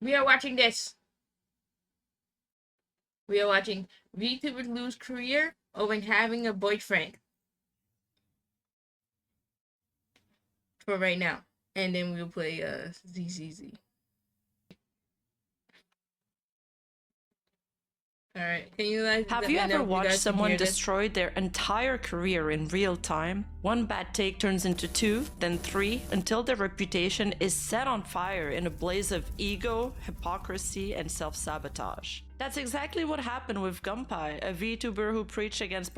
We are watching this. We are watching VTuber lose career over having a boyfriend. For right now. And then we'll play ZZZ. Alright, can you guys Have you ever watched someone destroy their entire career in real time? One bad take turns into 2, then 3, until their reputation is set on fire in a blaze of ego, hypocrisy, and self-sabotage. That's exactly what happened with Gumpai, a VTuber who preached against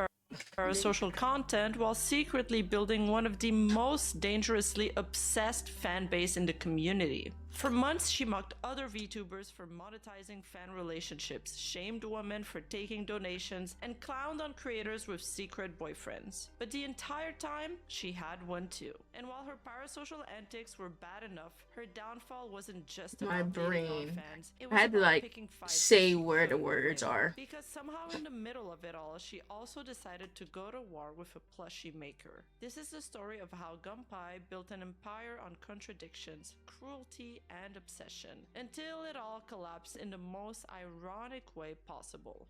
parasocial content while secretly building one of the most dangerously obsessed fan base in the community. For months, she mocked other VTubers for monetizing fan relationships, shamed women for taking donations, and clowned on creators with secret boyfriends. But the entire time, she had one too. And while her parasocial antics were bad enough, her downfall wasn't just about my brain. fans. It I was had to about like picking fights say where the words are. Because somehow in the middle of it all, she also decided to go to war with a plushie maker. This is the story of how Gumpai built an empire on contradictions, cruelty, and obsession, until it all collapsed in the most ironic way possible.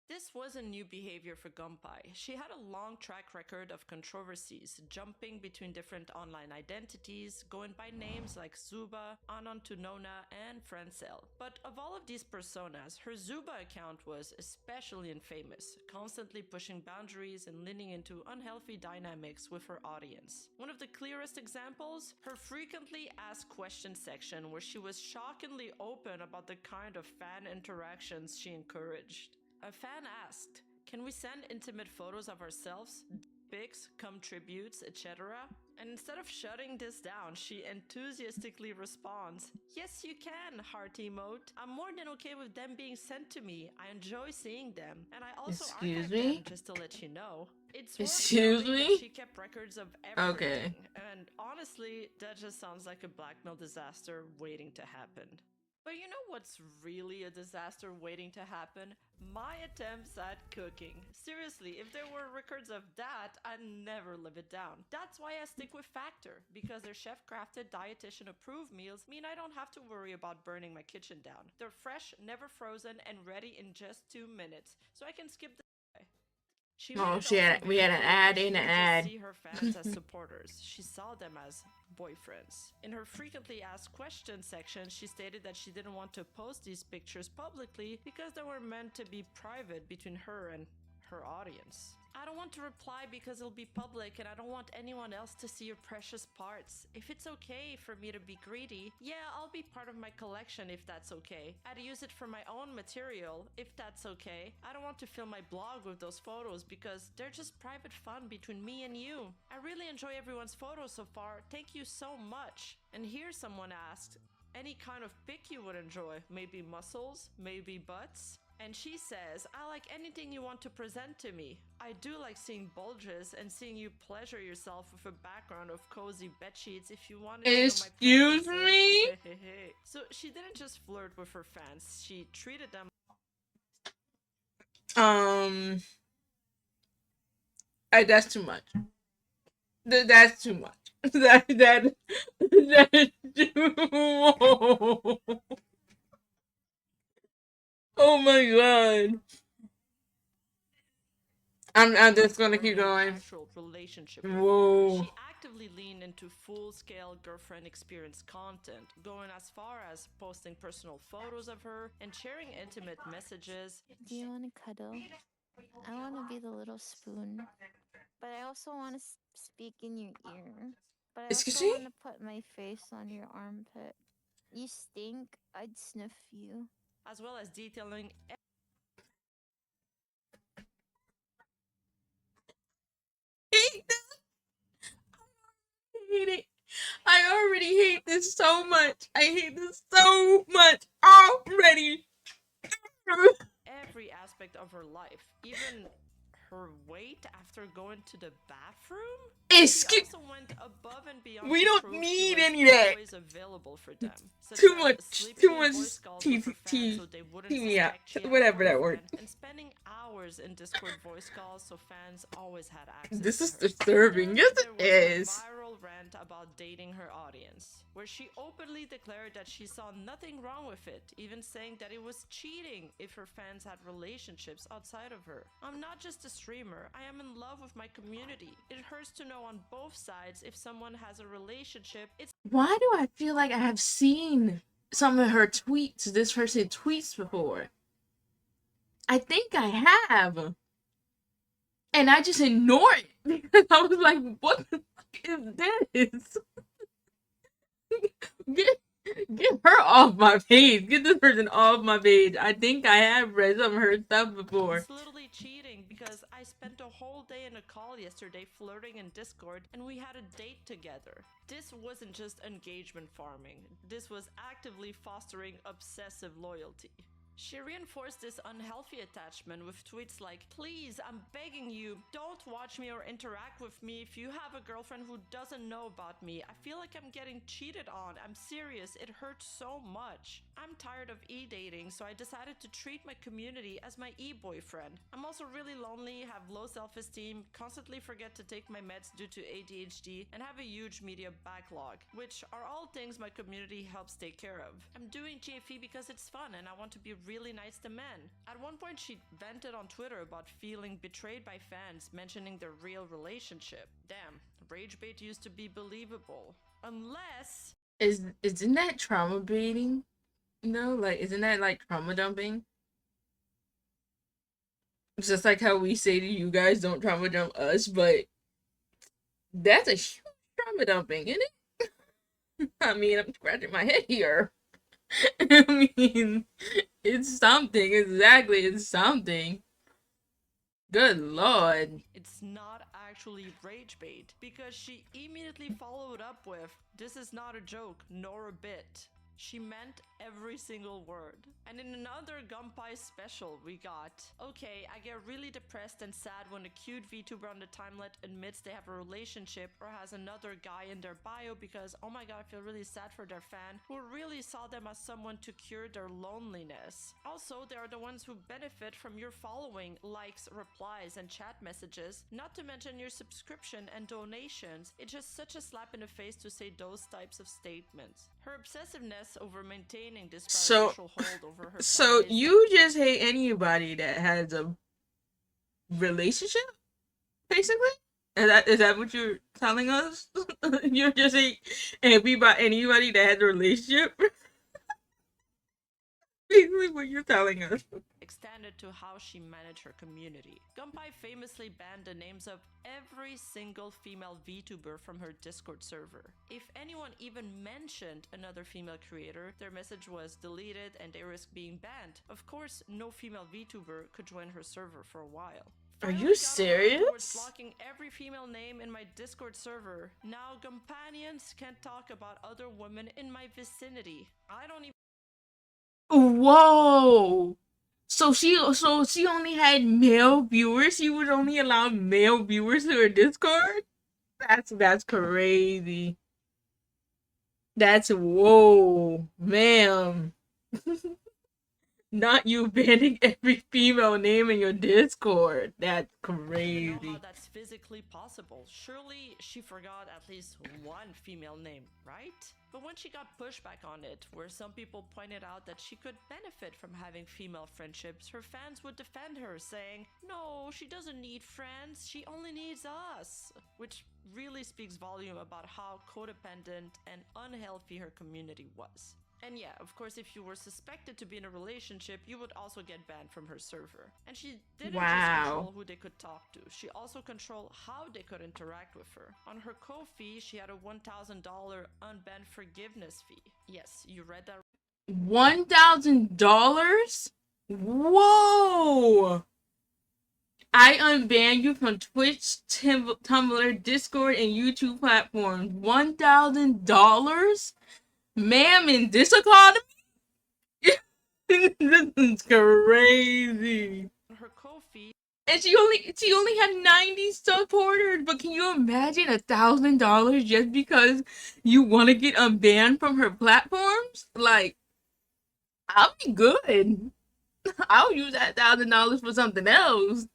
This wasn't new behavior for Gumpai. She had a long track record of controversies, jumping between different online identities, going by names like Zuba, Anantunona, and Francel. But of all of these personas, her Zuba account was especially infamous, constantly pushing boundaries and leaning into unhealthy dynamics with her audience. One of the clearest examples? Her frequently asked questions section, where she was shockingly open about the kind of fan interactions she encouraged. A fan asked, "Can we send intimate photos of ourselves, pics, cum tributes, etc.?" And instead of shutting this down, she enthusiastically responds, "Yes, you can, heart emote. I'm more than okay with them being sent to me. I enjoy seeing them. And I also archive them, just to let you know." It's worth noting that she kept records of everything. Okay. And honestly, that just sounds like a blackmail disaster waiting to happen. But you know what's really a disaster waiting to happen? My attempts at cooking. Seriously, if there were records of that, I'd never live it down. That's why I stick with Factor, because their chef-crafted, dietitian-approved meals mean I don't have to worry about burning my kitchen down. They're fresh, never frozen, and ready in just 2 minutes, so I can skip the we had an ad in an ad. See her fans as supporters. She saw them as boyfriends. In her frequently asked questions section, she stated that she didn't want to post these pictures publicly because they were meant to be private between her and her audience. "I don't want to reply because it'll be public and I don't want anyone else to see your precious parts. If it's okay for me to be greedy, yeah, I'll be part of my collection if that's okay. I'd use it for my own material if that's okay. I don't want to fill my blog with those photos because they're just private fun between me and you. I really enjoy everyone's photos so far. Thank you so much." And here someone asked, "Any kind of pic you would enjoy? Maybe muscles, maybe butts?" And she says, "I like anything you want to present to me. I do like seeing bulges and seeing you pleasure yourself with a background of cozy bedsheets if you wanted to know my Excuse me? So she didn't just flirt with her fans, she treated them that's too much. That's too much. That's too much. Oh my god. I'm just gonna keep going. Relationship. Whoa. She actively leaned into full-scale girlfriend experience content, going as far as posting personal photos of her and sharing intimate messages. "Do you want to cuddle? I want to be the little spoon. But I also want to speak in your ear. But I also want to put my face on your armpit. You stink. I'd sniff you." As well as detailing hate it. I already hate this so much. I hate this so much already. Every aspect of her life, even her weight after going to the bathroom. She also went above above and beyond We to don't prove need she was any of that. always available for them. Such Too as much sleeping in voice calls with her fans so they wouldn't suspect she had a whatever that word. boyfriend, and spending hours in Discord voice calls so fans always had access This to is her. disturbing. Then Yes, there it was is. her viral rant about dating her audience, where she openly declared that she saw nothing wrong with it, even saying that it was cheating if her fans had relationships outside of her. I'm not just a streamer, I am in love with my community. It hurts to know on both sides if someone has a relationship. Why do I feel like I have seen some of her tweets, this person tweets before? I think I have. And I just ignore it because I was like, what the fuck is this? Get her off my page. Get this person off my page. I think I have read some of her stuff before. It's literally cheating because I spent a whole day in a call yesterday flirting in Discord and we had a date together. This wasn't just engagement farming. This was actively fostering obsessive loyalty. She reinforced this unhealthy attachment with tweets like, "Please, I'm begging you, don't watch me or interact with me if you have a girlfriend who doesn't know about me. I feel like I'm getting cheated on. I'm serious. It hurts so much. I'm tired of e-dating, so I decided to treat my community as my e-boyfriend. I'm also really lonely, have low self-esteem, constantly forget to take my meds due to ADHD, and have a huge media backlog, which are all things my community helps take care of. I'm doing GFE because it's fun and I want to be really nice to men." At one point, she vented on Twitter about feeling betrayed by fans, mentioning their real relationship. Damn, rage bait used to be believable. Unless... Isn't that trauma baiting? No, like, isn't that like trauma dumping? It's just like how we say to you guys, don't trauma dump us, but that's a huge trauma dumping, isn't it? I mean, I'm scratching my head here. I mean, it's something. Exactly, it's something. Good lord. It's not actually rage bait, because she immediately followed up with, "This is not a joke, nor a bit." She meant every single word. And in another Gumpai special we got, "Okay, I get really depressed and sad when a cute VTuber on the timelet admits they have a relationship or has another guy in their bio because, oh my god, I feel really sad for their fan who really saw them as someone to cure their loneliness. Also, they are the ones who benefit from your following, likes, replies, and chat messages, not to mention your subscription and donations. It's just such a slap in the face to say those types of statements." Her obsessiveness over maintaining this parasocial hold over her So fan base. you just hate anybody that has a relationship, basically? Is that what you're telling us? You're just hate anybody that has a relationship? Basically what you're telling us. Extended to how she managed her community. Gumpai famously banned the names of every single female VTuber from her Discord server. If anyone even mentioned another female creator, their message was deleted and they risked being banned. Of course, no female VTuber could join her server for a while. Are you serious? Towards blocking every female name in my Discord server. Now companions can't talk about other women in my vicinity. I don't even... Whoa! So she only had male viewers? She would only allow male viewers to her Discord? That's crazy. That's whoa, ma'am. Not you banning every female name in your Discord. That's crazy. I don't know how that's physically possible. Surely she forgot at least one female name, right? But when she got pushback on it, where some people pointed out that she could benefit from having female friendships, her fans would defend her, saying, "No, she doesn't need friends, she only needs us." Which really speaks volume about how codependent and unhealthy her community was. And yeah, of course, if you were suspected to be in a relationship, you would also get banned from her server. And she didn't just control who they could talk to, she also controlled how they could interact with her. On her Ko-fi, she had a $1,000 unbanned forgiveness fee. Yes, you read that. $1,000? Whoa! I unban you from Twitch, Tumblr, Discord, and YouTube platforms. $1,000? Ma'am, in this economy? This is crazy. Her Ko-fi And she only had 90 supporters. But can you imagine $1,000 just because you want to get unbanned from her platforms? Like, I'll be good. I'll use that $1,000 for something else.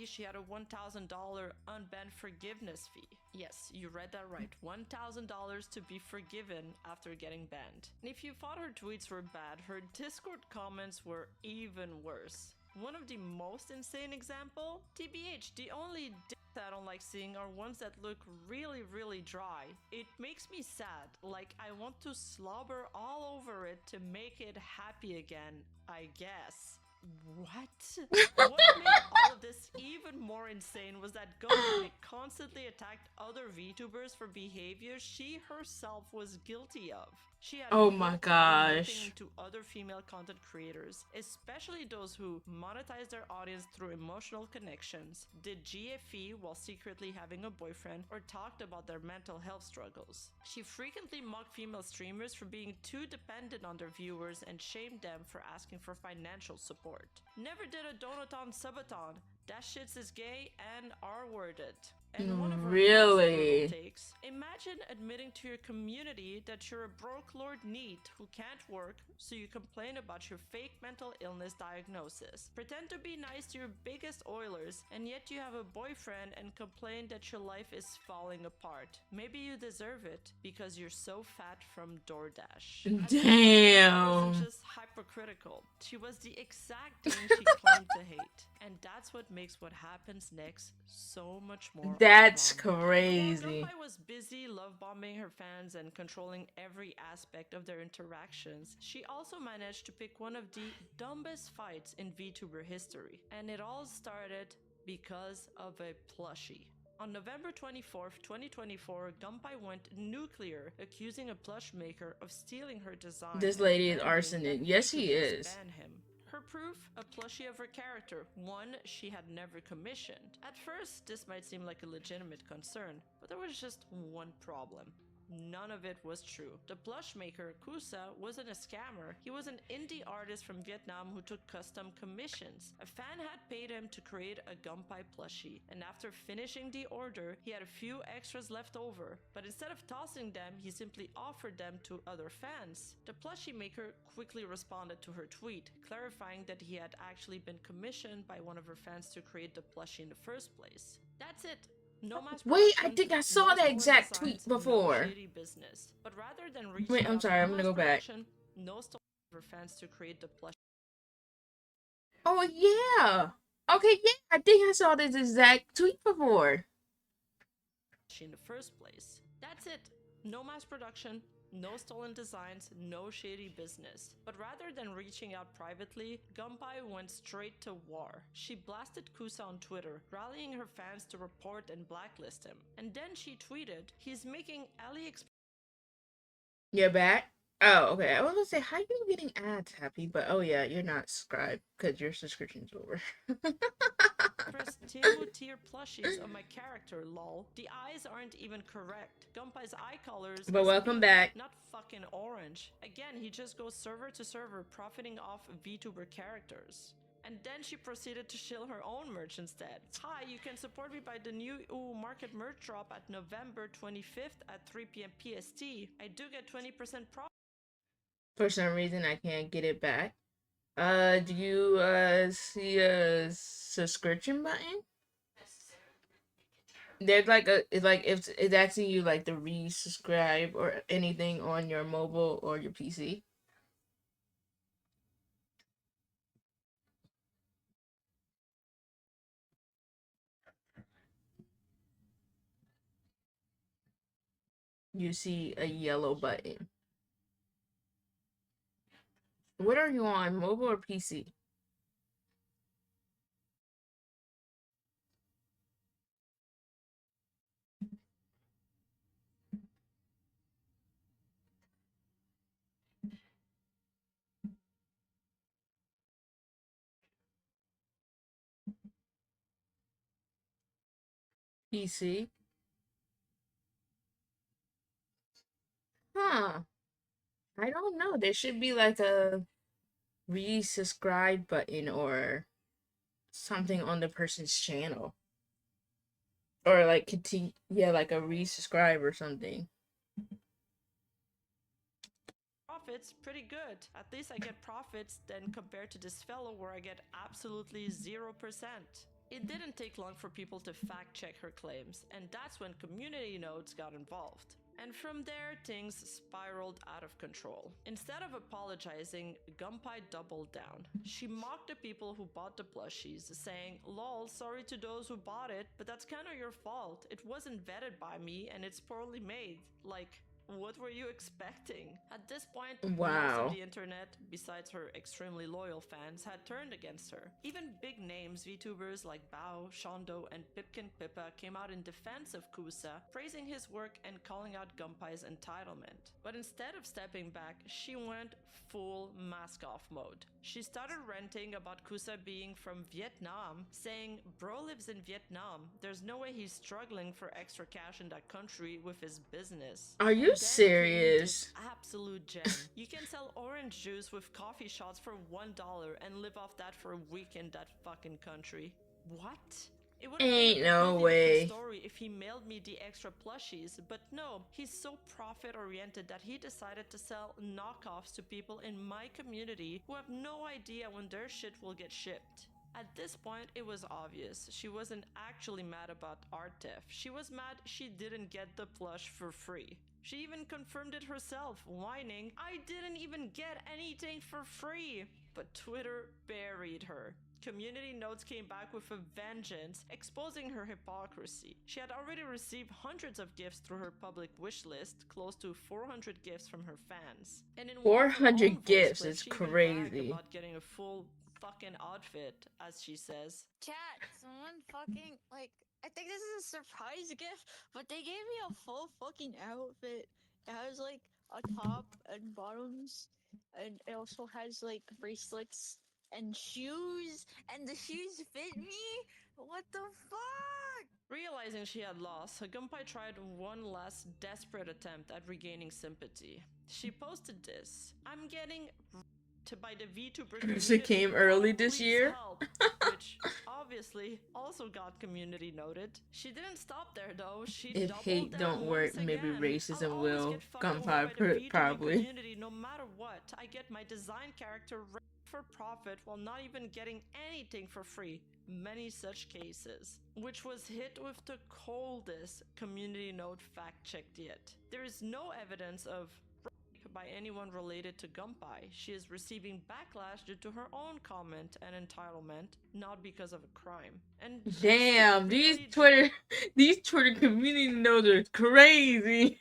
She had a $1,000 unbanned forgiveness fee. Yes, you read that right. $1,000 to be forgiven after getting banned. And if you thought her tweets were bad, her Discord comments were even worse. One of the most insane example, TBH, the only dicks I don't like seeing are ones that look really, really dry. It makes me sad, like I want to slobber all over it to make it happy again, I guess. What? What made all of this even more insane was that Gumpai constantly attacked other VTubers for behavior she herself was guilty of. She had Oh no my problem looking gosh. into other female content creators, especially those who monetize their audience through emotional connections, did GFE while secretly having a boyfriend, or talked about their mental health struggles. She frequently mocked female streamers for being too dependent on their viewers and shamed them for asking for financial support. Never did a donaton subathon. That shit's is gay and R-worded. And one of her most brutal Really? takes, imagine admitting to your community that you're a broke lord neat who can't work, so you complain about your fake mental illness diagnosis. Pretend to be nice to your biggest oilers, and yet you have a boyfriend and complain that your life is falling apart. Maybe you deserve it because you're so fat from DoorDash. Damn. Wasn't just hypocritical. She was the exact thing she claimed to hate. And that's what makes what happens next so much more That's ironic. crazy. While Gumpai was busy love bombing her fans and controlling every aspect of their interactions, she also managed to pick one of the dumbest fights in VTuber history. And it all started because of a plushie. On November 24th, 2024, Gumpai went nuclear, accusing a plush maker of stealing her design. This lady is arsonic. Yes, he is. Ban him. Her proof, a plushie of her character, one she had never commissioned. At first, this might seem like a legitimate concern, but there was just one problem. None of it was true. The plush maker, Kusa, wasn't a scammer. He was an indie artist from Vietnam who took custom commissions. A fan had paid him to create a Gumpai plushie, and after finishing the order, he had a few extras left over. But instead of tossing them, he simply offered them to other fans. The plushie maker quickly responded to her tweet, clarifying that he had actually been commissioned by one of her fans to create the plushie in the first place. That's it. No mass Wait, I production, think I no saw that stolen exact designs, tweet no before. shady business. But rather than reaching Wait, I'm out sorry, to I'm gonna mass go back. production, no stolen for fans to create the plush Oh yeah. Okay, yeah, I think I saw this exact tweet before. in the first place. That's it. No mass production, no stolen designs, no shady business. But rather than reaching out privately, Gumpai went straight to war. She blasted Kusa on Twitter, rallying her fans to report and blacklist him. And then she tweeted, he's making AliExpress. You're back? Oh, okay. I was gonna say, how you getting ads, Happy? But oh yeah, you're not subscribed because your subscription's over. First Timu tier plushies of my character, lol. The eyes aren't even correct. Gumpai's eye colors But welcome pink, back. not fucking orange. Again, he just goes server to server, profiting off VTuber characters. And then she proceeded to shill her own merch instead. Hi, you can support me by the new market merch drop at November 25th at 3 p.m. PST. I do get 20% profit. For some reason, I can't get it back. Do you see a subscription button? There's like it's like if it's asking you like to resubscribe or anything on your mobile or your PC. You see a yellow button. What are you on, mobile or PC? PC? Huh. I don't know. There should be like a resubscribe button or something on the person's channel. Or like continue, yeah, like a resubscribe or something. Profits pretty good. At least I get profits then compared to this fellow where I get absolutely 0%. It didn't take long for people to fact check her claims, and that's when community nodes got involved. And from there, things spiraled out of control. Instead of apologizing, Gumpai doubled down. She mocked the people who bought the plushies, saying, "Lol, sorry to those who bought it, but that's kinda your fault. It wasn't vetted by me and it's poorly made." Like, what were you expecting? At this point, most of Wow. the internet, besides her extremely loyal fans, had turned against her. Even big names VTubers like Bao, Shondo, and Pipkin Pippa came out in defense of Kusa, praising his work and calling out Gumpai's entitlement. But instead of stepping back, she went full mask-off mode. She started ranting about Kusa being from Vietnam, saying, "Bro lives in Vietnam. There's no way he's struggling for extra cash in that country with his business." Are you And then came this serious? absolute gem. You can sell orange juice with coffee shots for $1 and live off that for a week in that fucking country. What? It would have been Ain't a no completely way. different story if he mailed me the extra plushies, but no, he's so profit oriented that he decided to sell knockoffs to people in my community who have no idea when their shit will get shipped. At this point, it was obvious. She wasn't actually mad about art theft. She was mad she didn't get the plush for free. She even confirmed it herself, whining, "I didn't even get anything for free." But Twitter buried her. Community notes came back with a vengeance, exposing her hypocrisy. She had already received hundreds of gifts through her public wish list, close to 400 gifts from her fans. And in one of her own 400 voice gifts clips, is she even bragged crazy. about getting a full fucking outfit, as she says. Chat, someone fucking, like, I think this is a surprise gift, but they gave me a full fucking outfit. It has, like, a top and bottoms, and it also has, like, bracelets and shoes, and the shoes fit me? What the fuck? Realizing she had lost, Gumpai tried one last desperate attempt at regaining sympathy. She posted this: "I'm getting by the VTuber Because it community. came God, early this please year. help." Which obviously also got community noted. She didn't stop there though. She If doubled hate down don't once work, maybe again. "I'll racism always will. get fucked over by the Gunfire VTuber probably. community no matter what. I get my design character for profit while not even getting anything for free." Many such cases, which was hit with the coldest community note fact checked yet. There is no evidence of by anyone related to Gumpai. She is receiving backlash due to her own comment and entitlement, not because of a crime. And Damn, these Twitter community nodes are crazy.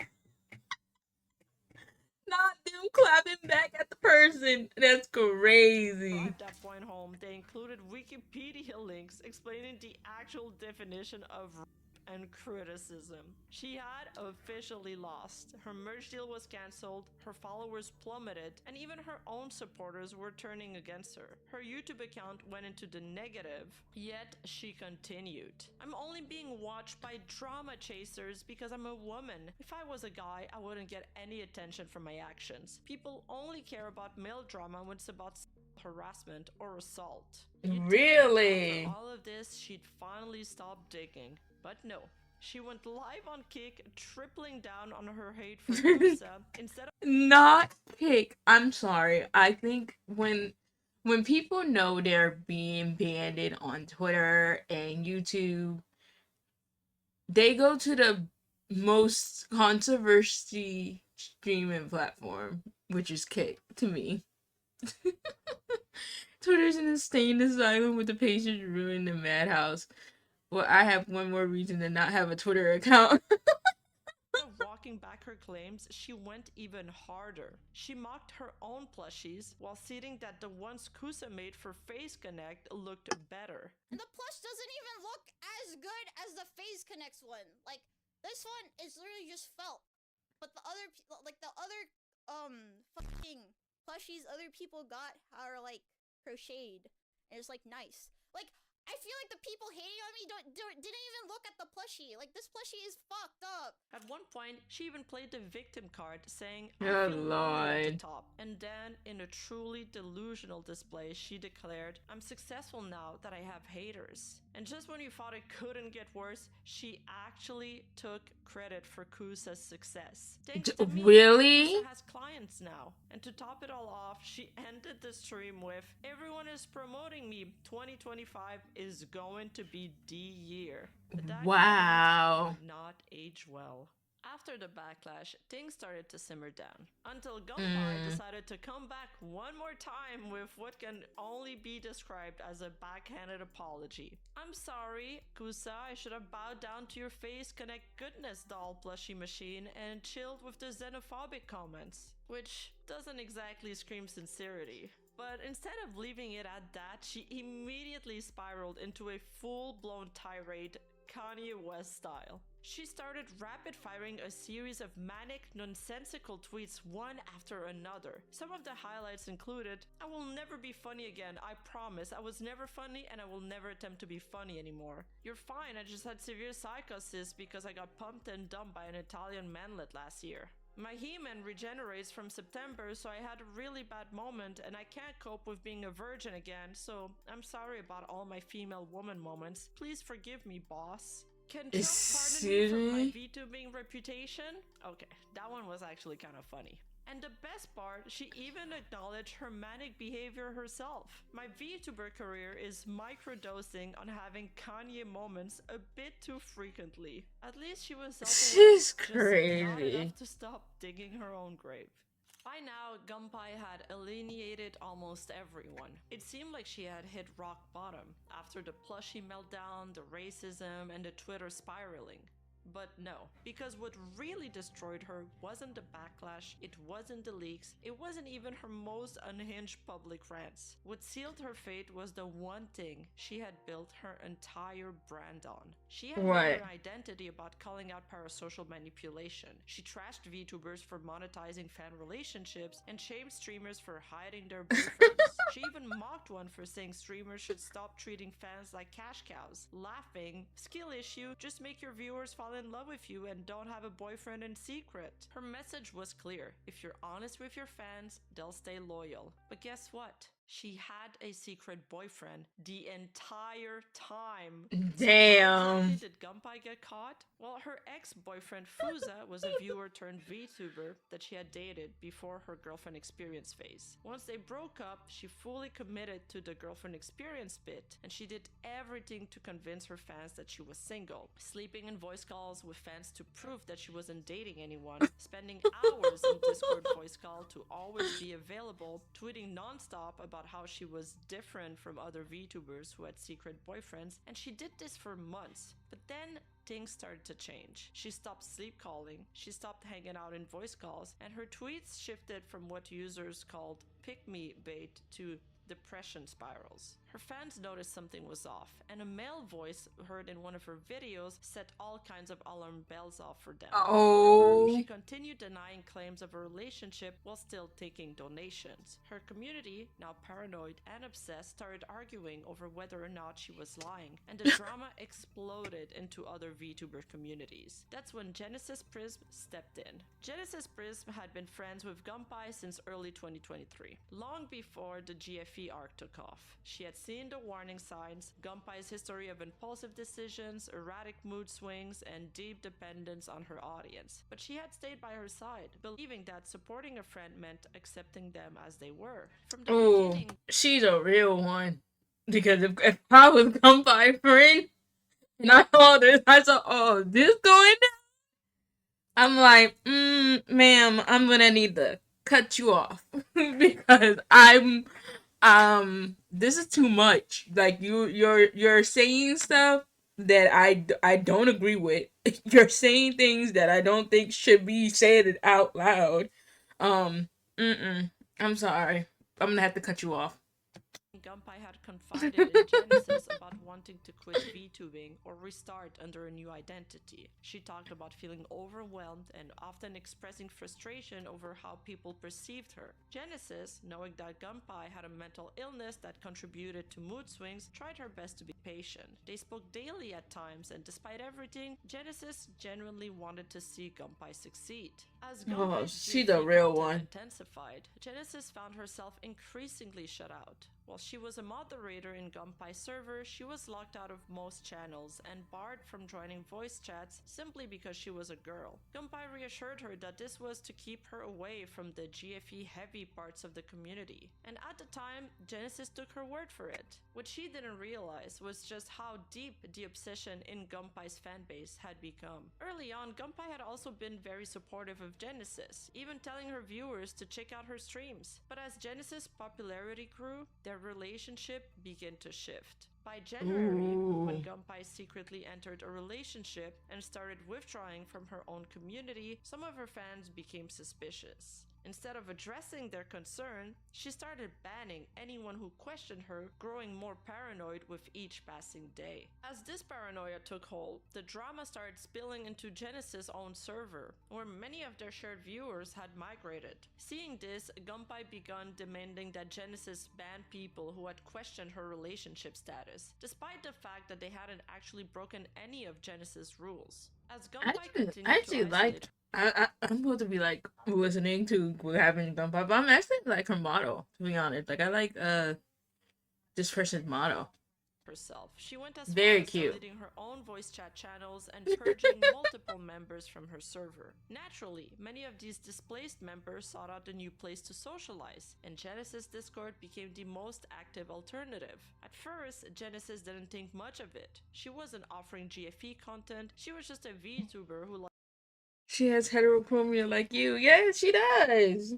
Not them clapping back at the person. That's crazy. drive that point home, they included Wikipedia links explaining the actual definition of and criticism. She had officially lost. Her merch deal was cancelled, her followers plummeted, and even her own supporters were turning against her. Her YouTube account went into the negative, yet she continued. "I'm only being watched by drama chasers because I'm a woman. If I was a guy, I wouldn't get any attention from my actions. People only care about male drama when it's about harassment or assault." Really? After all of this, she'd finally stopped digging. But no, she went live on Kick, tripling down on her hate for Kusa instead of Not Kick. I'm sorry. I think when people know they're being banned on Twitter and YouTube, they go to the most controversy streaming platform, which is Kick to me. Twitter's an insane asylum with the patients ruined the madhouse. Well, I have one more reason to not have a Twitter account. walking back her claims, she went even harder. She mocked her own plushies while stating that the ones Kusa made for Face Connect looked better. And the plush doesn't even look as good as the Phase Connects one. Like, this one is literally just felt. But the other, fucking plushies other people got are, like, crocheted. And it's, like, nice. Like, I feel like the people hating on me didn't even look at the plushie. Like, this plushie is fucked up. At one point, she even played the victim card, saying, Oh, I feel lonely at the Lord. top. And then, in a truly delusional display, she declared, I'm successful now that I have haters. And just when you thought it couldn't get worse, she actually took credit for Kusa's success. Thanks to me, Really? Kusa has clients now. And to top it all off, she ended the stream with, everyone is promoting me. 2025 is going to be the year. But that Wow. comment did not age well. After the backlash, things started to simmer down, until Gumpai decided to come back one more time with what can only be described as a backhanded apology. I'm sorry, Kusa, I should have bowed down to your face connect goodness doll plushie machine and chilled with the xenophobic comments, which doesn't exactly scream sincerity. But instead of leaving it at that, she immediately spiraled into a full-blown tirade, Kanye West style. She started rapid-firing a series of manic, nonsensical tweets one after another. Some of the highlights included, I will never be funny again, I promise. I was never funny and I will never attempt to be funny anymore. You're fine, I just had severe psychosis because I got pumped and dumped by an Italian manlet last year. My He-Man regenerates from September, so I had a really bad moment and I can't cope with being a virgin again, so I'm sorry about all my female woman moments. Please forgive me, boss. Can Chuck pardon me for my VTubing reputation? Okay, that one was actually kind of funny. And the best part, she even acknowledged her manic behavior herself. My VTuber career is microdosing on having Kanye moments a bit too frequently. At least she was self-aware, She's crazy. just not enough to stop digging her own grave. By now, Gumpai had alienated almost everyone. It seemed like she had hit rock bottom after the plushie meltdown, the racism, and the Twitter spiraling. But no, because what really destroyed her wasn't the backlash, it wasn't the leaks, it wasn't even her most unhinged public rants. What sealed her fate was the one thing she had built her entire brand on. She had made her identity about calling out parasocial manipulation. She trashed VTubers for monetizing fan relationships and shamed streamers for hiding their boyfriends. She even mocked one for saying streamers should stop treating fans like cash cows, laughing, skill issue, just make your viewers fall in love with you and don't have a boyfriend in secret. Her message was clear. If you're honest with your fans, they'll stay loyal. But guess what? She had a secret boyfriend the entire time. Damn. So how exactly did Gumpai get caught? Well, her ex-boyfriend Fuza was a viewer turned VTuber that she had dated before her girlfriend experience phase. Once they broke up, she fully committed to the girlfriend experience bit, and she did everything to convince her fans that she was single, sleeping in voice calls with fans to prove that she wasn't dating anyone, spending hours in Discord voice call to always be available, tweeting non-stop about how she was different from other VTubers who had secret boyfriends, and she did this for months. But then things started to change. She stopped sleep calling, she stopped hanging out in voice calls, and her tweets shifted from what users called pick-me bait to depression spirals. Her fans noticed something was off, and a male voice heard in one of her videos set all kinds of alarm bells off for them. However, she continued denying claims of a relationship while still taking donations. Her community, now paranoid and obsessed, started arguing over whether or not she was lying, and the drama exploded into other VTuber communities. That's when Genesis Prism stepped in. Genesis Prism had been friends with Gumpai since early 2023, long before the GFE arc took off. She had seen the warning signs, Gumpai's history of impulsive decisions, erratic mood swings, and deep dependence on her audience. But she had stayed by her side, believing that supporting a friend meant accepting them as they were. From the beginning, she's a real one. Because if I was Gumpai friend and I saw this, I saw, oh, this going down, I'm like, ma'am, I'm gonna need to cut you off because this is too much. Like you're saying stuff that I don't agree with. You're saying things that I don't think should be said out loud. I'm sorry. I'm gonna have to cut you off. Gumpai had confided in Genesis about wanting to quit VTubing or restart under a new identity. She talked about feeling overwhelmed and often expressing frustration over how people perceived her. Genesis, knowing that Gumpai had a mental illness that contributed to mood swings, tried her best to be patient. They spoke daily at times, and despite everything, Genesis genuinely wanted to see Gumpai succeed. As Gumpai's she's a real one. intensified, Genesis found herself increasingly shut out. While she was a moderator in Gumpai's server, she was locked out of most channels and barred from joining voice chats simply because she was a girl. Gumpai reassured her that this was to keep her away from the GFE-heavy parts of the community. And at the time, Genesis took her word for it. What she didn't realize was just how deep the obsession in Gumpai's fanbase had become. Early on, Gumpai had also been very supportive of Genesis, even telling her viewers to check out her streams. But as Genesis' popularity grew, their relationship began to shift. By January, when Gumpai secretly entered a relationship and started withdrawing from her own community, some of her fans became suspicious. Instead of addressing their concern, she started banning anyone who questioned her, growing more paranoid with each passing day. As this paranoia took hold, the drama started spilling into Genesis' own server, where many of their shared viewers had migrated. Seeing this, Gumpai began demanding that Genesis ban people who had questioned her relationship status, despite the fact that they hadn't actually broken any of Genesis' rules. As Gumpai continued to isolate, I'm supposed to be like listening to what happened in Gumpai, but I'm actually like her motto, to be honest. Like I like this person's motto. herself. She went as Very far as cute. deleting her own voice chat channels and purging multiple members from her server. Naturally, many of these displaced members sought out a new place to socialize, and Genesis Discord became the most active alternative. At first, Genesis didn't think much of it. She wasn't offering GFE content, she was just a VTuber who She has heterochromia like you. Yeah, she does.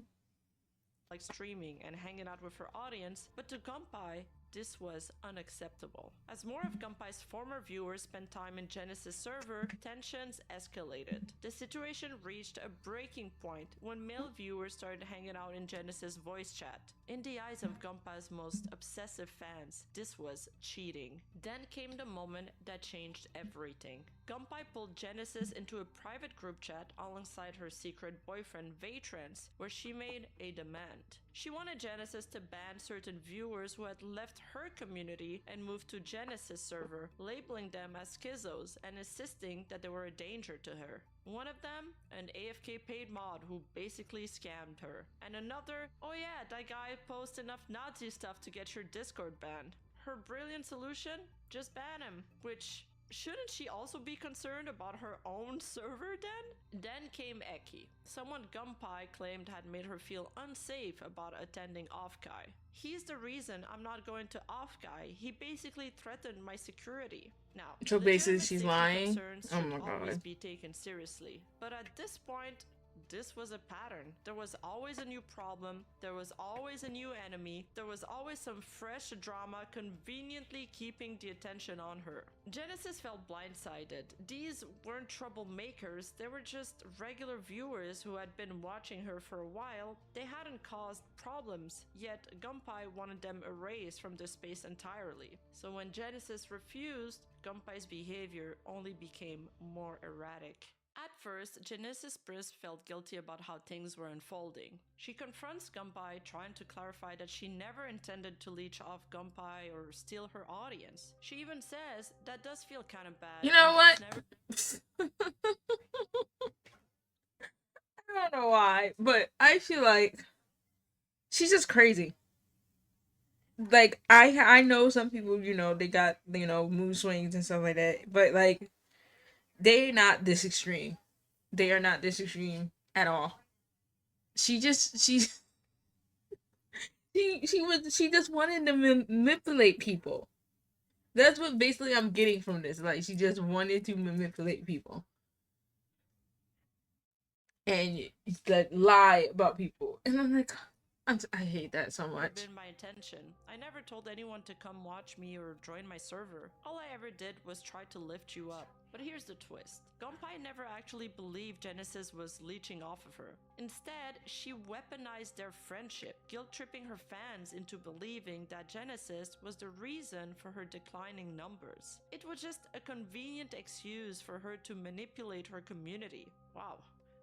like streaming and hanging out with her audience, but to Gumpai, this was unacceptable. As more of Gumpai's former viewers spent time in Genesis' server, tensions escalated. The situation reached a breaking point when male viewers started hanging out in Genesis' voice chat. In the eyes of Gumpai's most obsessive fans, this was cheating. Then came the moment that changed everything. Gumpai pulled Genesis into a private group chat alongside her secret boyfriend Vatrans, where she made a demand. She wanted Genesis to ban certain viewers who had left her community and moved to Genesis server, labeling them as schizos and insisting that they were a danger to her. One of them, an AFK paid mod who basically scammed her. And another, oh yeah, that guy posts enough Nazi stuff to get your Discord banned. Her brilliant solution? Just ban him, which shouldn't she also be concerned about her own server then? Then came Eki, someone Gumpai claimed had made her feel unsafe about attending Offkai. He's the reason I'm not going to Offkai. He basically threatened my security. Now, So basically legitimate she's safety lying? concerns Oh should my always god. be taken seriously. But at this point, this was a pattern. There was always a new problem, there was always a new enemy, there was always some fresh drama conveniently keeping the attention on her. Genesis felt blindsided. These weren't troublemakers, they were just regular viewers who had been watching her for a while. They hadn't caused problems, yet Gumpai wanted them erased from the space entirely. So when Genesis refused, Gumpai's behavior only became more erratic. At first, Genesis Brisk felt guilty about how things were unfolding. She confronts Gumpai, trying to clarify that she never intended to leech off Gumpai or steal her audience. She even says that does feel kind of bad. You know what? Never... I don't know why, but I feel like she's just crazy. Like I know some people, they got, mood swings and stuff like that, but like they're not this extreme. They are not this extreme at all. She just she just wanted to manipulate people. That's what basically I'm getting from this. Like she just wanted to manipulate people and like lie about people, and I'm like, I hate that so much. Been my intention. I never told anyone to come watch me or join my server. All I ever did was try to lift you up. But here's the twist. Gumpai never actually believed Genesis was leeching off of her. Instead, she weaponized their friendship, guilt-tripping her fans into believing that Genesis was the reason for her declining numbers. It was just a convenient excuse for her to manipulate her community. Wow,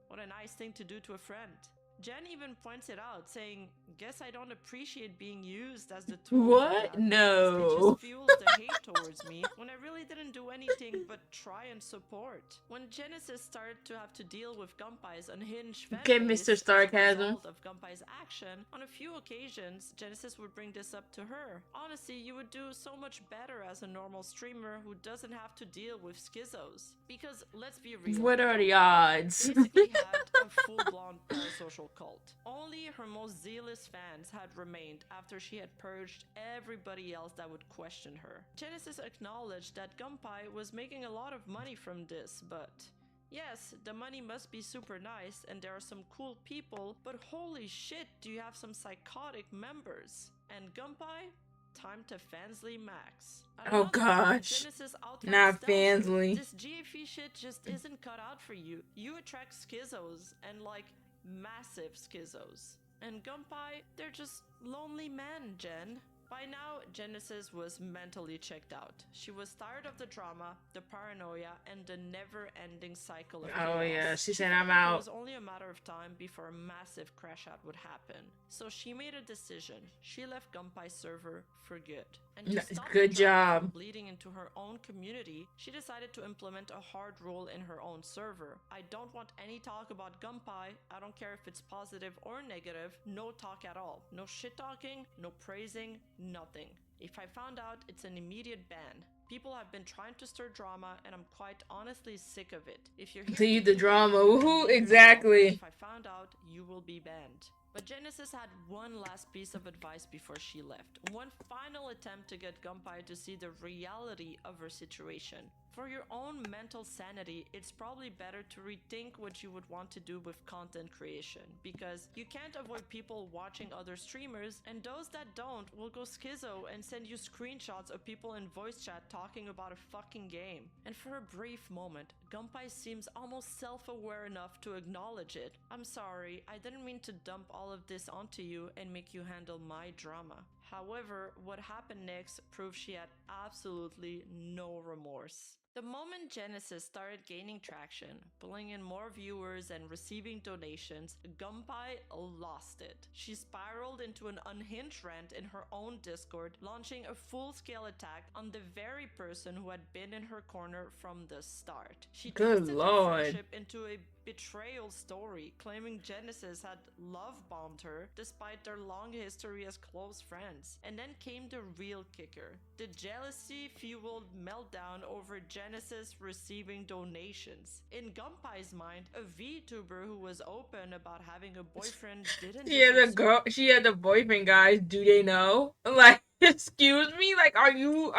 what a nice thing to do to a friend. Jen even points it out, saying, "Guess I don't appreciate being used as the tool What? for that, No. because it just fuels the hate towards me when I really didn't do anything but try and support." When Genesis started to have to deal with Gumpai's unhinged fan Okay, base Mr. as a Sarcasm. result of Gumpai's action, on a few occasions, Genesis would bring this up to her. "Honestly, you would do so much better as a normal streamer who doesn't have to deal with schizos." Because, let's be real, What are the Gumpai odds? basically had a full-blown parasocial cult. Only her most zealous fans had remained after she had purged everybody else that would question her. Genesis acknowledged that Gumpai was making a lot of money from this, but yes, the money must be super nice and there are some cool people, but holy shit, do you have some psychotic members? And Gumpai? Time to Fansly Max. At Oh another point, gosh. Genesis outright Not tells her, Fansly. "This GAP shit just isn't cut out for you. You attract schizos, and like massive schizos." And Gumpai, they're just lonely men, Jen. By now, Genesis was mentally checked out. She was tired of the drama, the paranoia, and the never-ending cycle of chaos. Oh yeah, she said, felt "I'm like out." It was only a matter of time before a massive crash out would happen. So she made a decision. She left Gumpai's server for good. And to stop Good the drama from job. bleeding into her own community, she decided to implement a hard rule in her own server. "I don't want any talk about Gumpai. I don't care if it's positive or negative. No talk at all. No shit talking, no praising, nothing. If I found out, it's an immediate ban. People have been trying to stir drama, and I'm quite honestly sick of it. If you're here Leave to the be drama. happy, Woohoo, behave yourself. exactly. If I found out, you will be banned." But Genesis had one last piece of advice before she left. One final attempt to get Gumpai to see the reality of her situation. For your own mental sanity, it's probably better to rethink what you would want to do with content creation, because you can't avoid people watching other streamers, and those that don't will go schizo and send you screenshots of people in voice chat talking about a fucking game. And for a brief moment, Gumpai seems almost self-aware enough to acknowledge it. "I'm sorry, I didn't mean to dump all of this onto you and make you handle my drama." However, what happened next proved she had absolutely no remorse. The moment Genesis started gaining traction, pulling in more viewers and receiving donations, Gumpai lost it. She spiraled into an unhinged rant in her own Discord, launching a full-scale attack on the very person who had been in her corner from the start. She Good twisted lord. their friendship into a betrayal story, claiming Genesis had love-bombed her despite their long history as close friends. And then came the real kicker. The jealousy-fueled meltdown over Genesis receiving donations. In Gumpai's mind, a VTuber who was open about having a boyfriend didn't She had a deserve girl. She had a boyfriend, guys. Do they know? Like, excuse me. Like, are you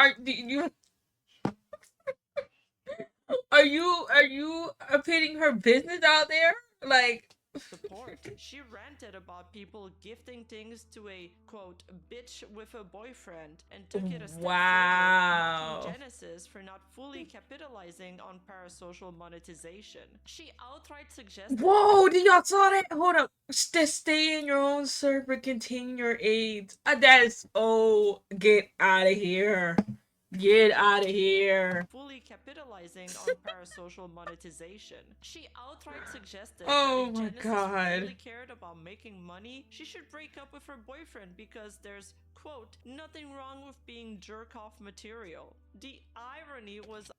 putting her business out there? Like, support. She ranted about people gifting things to a, quote, "bitch with a boyfriend," and took it a step wow. further, mocking Genesis for not fully capitalizing on parasocial monetization. She outright suggested— Whoa, did y'all saw that? Hold up. Stay in your own server, continue your AIDS. That is, oh, get out of here. Get out of here. fully capitalizing on parasocial monetization. She outright suggested Oh that if my Genesis God. really cared about making money, she should break up with her boyfriend because there's, quote, "nothing wrong with being jerk-off material." The irony was—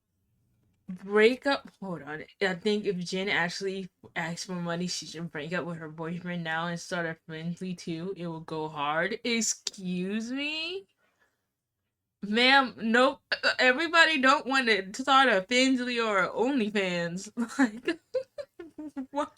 Break up. Hold on. I think if Jen actually asks for money, she should break up with her boyfriend now and start a friendly too. It will go hard. Excuse me? Ma'am, nope. Everybody don't want to start a Finsley or a OnlyFans. Like, what?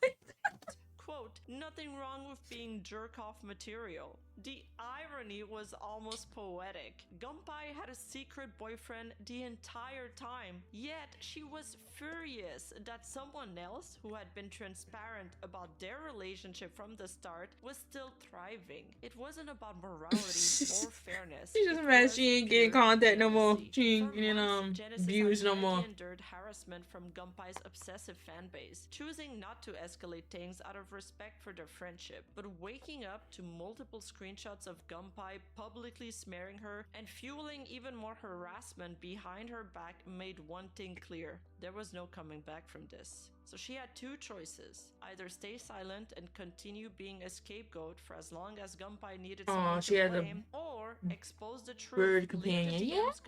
quote, "nothing wrong with being jerk-off material." The irony was almost poetic. Gumpai had a secret boyfriend the entire time, yet she was furious that someone else who had been transparent about their relationship from the start was still thriving. It wasn't about morality or fairness. She just It mad was she ain't getting pure contact no more. jealousy. She ain't For getting months, Genesis views no had more. quietly endured harassment from Gumpai's obsessive fan base, choosing not to escalate things out of respect for their friendship, but waking up to multiple screenshots of Gumpai publicly smearing her and fueling even more harassment behind her back made one thing clear: there was no coming back from this. So she had two choices: either stay silent and continue being a scapegoat for as long as Gumpai needed someone to blame, or expose the truth. Bird companion. Yes,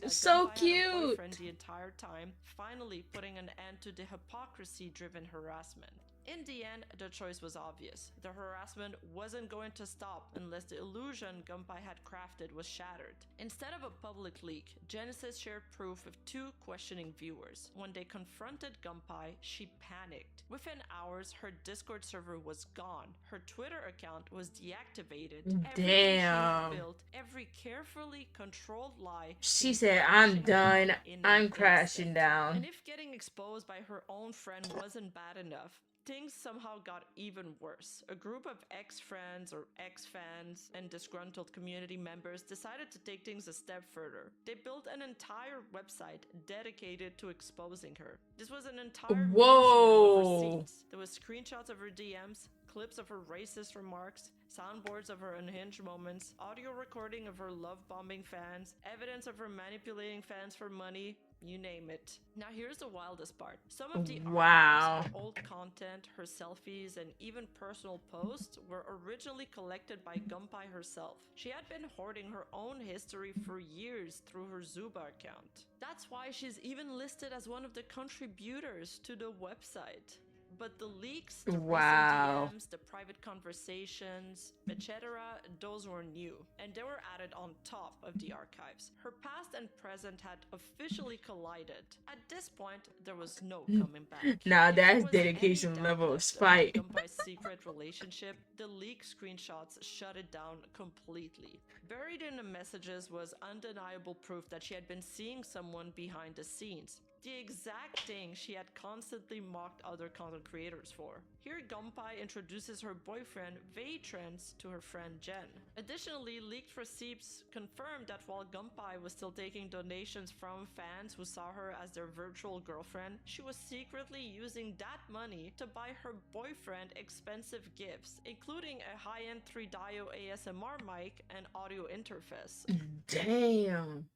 It's so Gumpai had a cute. boyfriend the entire time, finally putting an end to the hypocrisy-driven harassment. In the end, the choice was obvious. The harassment wasn't going to stop unless the illusion Gumpai had crafted was shattered. Instead of a public leak, Genesis shared proof with two questioning viewers. When they confronted Gumpai, she panicked. Within hours, her Discord server was gone. Her Twitter account was deactivated. Everything she had built, every carefully controlled lie, She said, I'm done. I'm crashing down. And if getting exposed by her own friend wasn't bad enough, things somehow got even worse. A group of ex-friends or ex-fans and disgruntled community members decided to take things a step further. They built an entire website dedicated to exposing her. This was an entire museum of receipts. There was screenshots of her DMs, clips of her racist remarks, soundboards of her unhinged moments, audio recording of her love-bombing fans, evidence of her manipulating fans for money, you name it. Now here's the wildest part. Some of the archives, her old content, her selfies, and even personal posts were originally collected by Gumpai herself. She had been hoarding her own history for years through her Zuba account. That's why she's even listed as one of the contributors to the website. But the leaks, the recent DMs, the private conversations, etc., those were new, and they were added on top of the archives. Her past and present had officially collided. At this point, there was no coming back. Now that's dedication level of spite. Gumpai's secret relationship, the leaked screenshots shut it down completely. Buried in the messages was undeniable proof that she had been seeing someone behind the scenes. The exact thing she had constantly mocked other content creators for. Here Gumpai introduces her boyfriend VTuber to her friend Jen. Additionally, leaked receipts confirmed that while Gumpai was still taking donations from fans who saw her as their virtual girlfriend, she was secretly using that money to buy her boyfriend expensive gifts, including a high-end 3-dio ASMR mic and audio interface. Damn.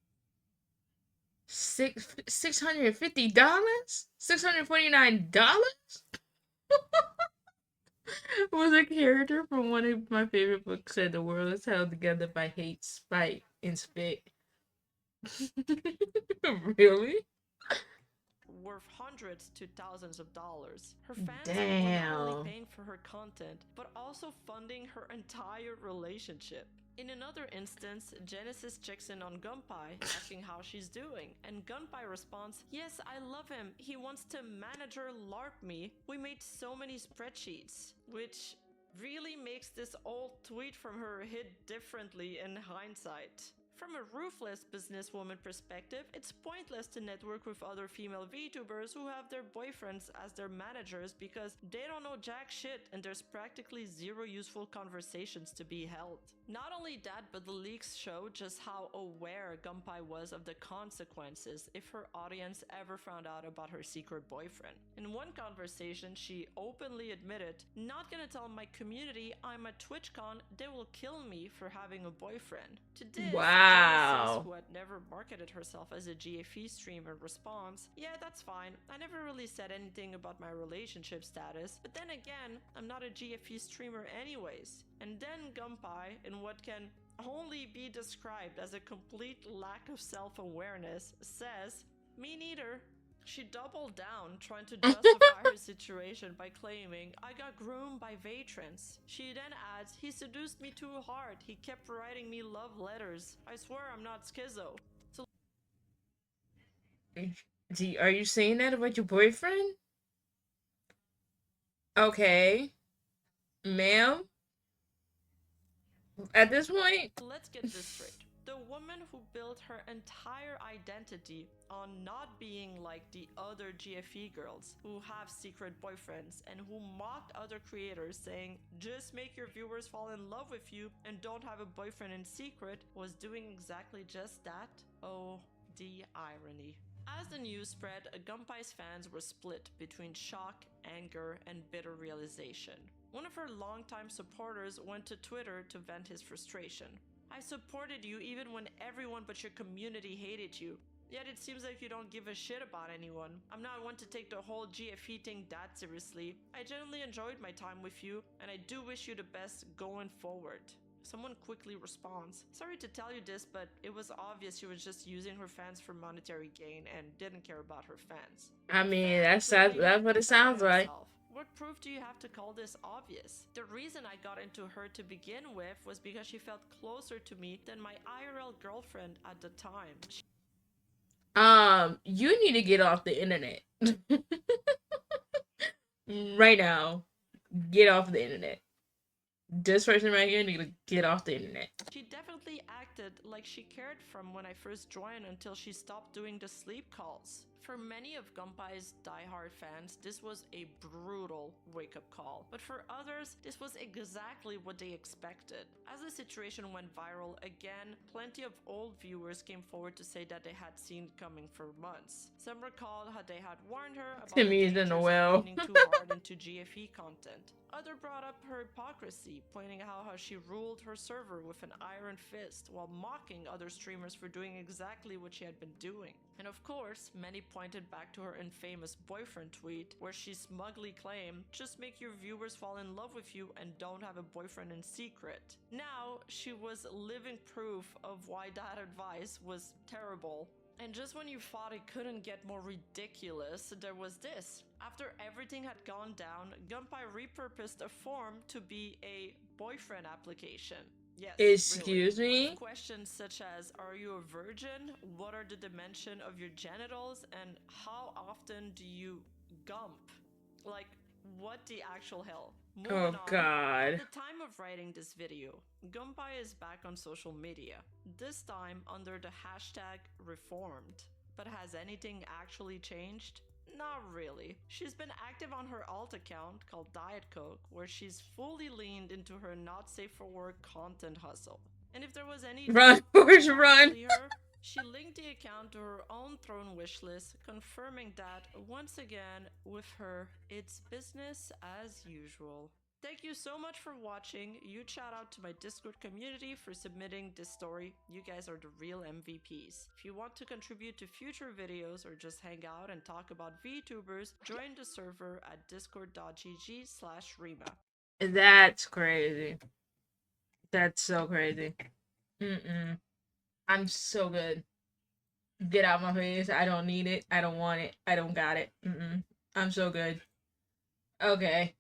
$650? $649? Was a character from one of my favorite books said the world is held together by hate, spite, and spit. Really? Worth hundreds to thousands of dollars. Her fans were not only paying for her content, but also funding her entire relationship. In another instance, Genesis checks in on Gumpai, asking how she's doing, and Gumpai responds, "Yes, I love him. He wants to manager LARP me. We made so many spreadsheets," which really makes this old tweet from her hit differently in hindsight. From a ruthless businesswoman perspective, it's pointless to network with other female VTubers who have their boyfriends as their managers because they don't know jack shit and there's practically zero useful conversations to be held. Not only that, but the leaks show just how aware Gumpai was of the consequences if her audience ever found out about her secret boyfriend. In one conversation, she openly admitted, "Not gonna tell my community I'm a TwitchCon, they will kill me for having a boyfriend." To this, Genesis, who had never marketed herself as a GFE streamer, responds, "Yeah, that's fine. I never really said anything about my relationship status, but then again, I'm not a GFE streamer anyways." And then Gumpai, in what can only be described as a complete lack of self-awareness, says, "Me neither." She doubled down, trying to justify her situation by claiming, "I got groomed by Vatrans." She then adds, "He seduced me too hard. He kept writing me love letters. I swear I'm not schizo." So are you saying that about your boyfriend? Okay. Ma'am? At this point, let's get this straight. The woman who built her entire identity on not being like the other GFE girls who have secret boyfriends and who mocked other creators saying, just make your viewers fall in love with you and don't have a boyfriend in secret, was doing exactly just that? Oh, the irony. As the news spread, Gumpai's fans were split between shock, anger, and bitter realization. One of her longtime supporters went to Twitter to vent his frustration. I supported you even when everyone but your community hated you. Yet it seems like you don't give a shit about anyone. I'm not one to take the whole GFE thing that seriously. I genuinely enjoyed my time with you, and I do wish you the best going forward. Someone quickly responds, sorry to tell you this, but it was obvious she was just using her fans for monetary gain and didn't care about her fans. I mean, that's what it sounds like. What proof do you have to call this obvious? The reason I got into her to begin with was because she felt closer to me than my IRL girlfriend at the time. You need to get off the internet. Right now. Get off the internet. This person right here need to get off the internet. She definitely acted like she cared from when I first joined until she stopped doing the sleep calls. For many of Gumpai's diehard fans, this was a brutal wake-up call. But for others, this was exactly what they expected. As the situation went viral again, plenty of old viewers came forward to say that they had seen it coming for months. Some recalled how they had warned her about the dangers of leaning too hard into GFE content. Others brought up her hypocrisy, pointing out how she ruled her server with an iron fist while mocking other streamers for doing exactly what she had been doing. And of course, many pointed back to her infamous boyfriend tweet where she smugly claimed, just make your viewers fall in love with you and don't have a boyfriend in secret. Now, she was living proof of why that advice was terrible. And just when you thought it couldn't get more ridiculous, there was this. After everything had gone down, Gumpai repurposed a form to be a boyfriend application. Yes, excuse really. me? With questions such as, are you a virgin? What are the dimensions of your genitals? And how often do you gump? Like, what the actual hell? Oh god. At the time of writing this video, Gumpai is back on social media, this time under the hashtag reformed. But has anything actually changed? Not really. She's been active on her alt account called Diet Coke, where she's fully leaned into her not safe for work content hustle. And if there was any run, Forge, run. She linked the account to her own throne wishlist, confirming that, once again, with her, it's business as usual. Thank you so much for watching. Huge shout out to my Discord community for submitting this story. You guys are the real MVPs. If you want to contribute to future videos or just hang out and talk about VTubers, join the server at discord.gg/Rima. That's crazy. That's so crazy. I'm so good. Get out my face. I don't need it. I don't want it. I don't got it. I'm so good. Okay.